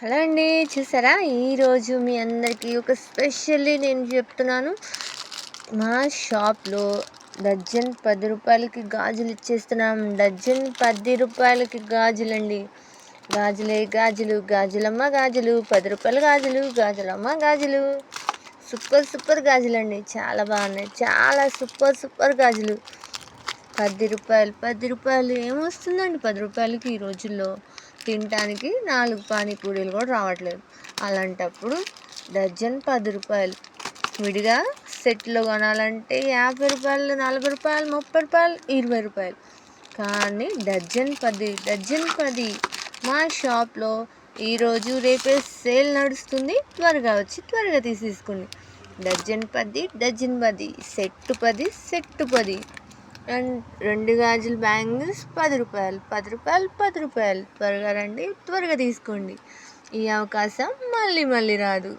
Hello అండి. చూసారా, ఈరోజు మీ అందరికీ ఒక స్పెషల్లీ నేను చెప్తున్నాను. మా షాప్లో డజన్ 10 రూపాయలకి గాజులు ఇచ్చేస్తున్నాం. డజన్ 10 రూపాయలకి గాజులండి. గాజులే గాజులు, గాజులమ్మ గాజులు, 10 రూపాయల గాజులు, గాజులమ్మ గాజులు. సూపర్ గాజులండి, చాలా బాగున్నాయి. చాలా సూపర్ గాజులు. 10 రూపాయలు ఏమొస్తుందండి 10 రూపాయలకి ఈ రోజుల్లో? తినటానికి 4 పానీపూరీలు కూడా రావట్లేదు. అలాంటప్పుడు డజన్ 10 రూపాయలు. విడిగా సెట్లో కొనాలంటే 50 రూపాయలు, 40 రూపాయలు, 30 రూపాయలు, 20 రూపాయలు. కానీ డజన్ 10 మా షాప్లో ఈరోజు రేపే సేల్ నడుస్తుంది. త్వరగా వచ్చి త్వరగా తీసేసుకోండి. డజన్ 10 సెట్టు 10 అండ్ 2 గాజులు బ్యాంగిల్స్ 10 రూపాయలు. త్వరగా రండి, త్వరగా తీసుకోండి. ఈ అవకాశం మళ్ళీ రాదు.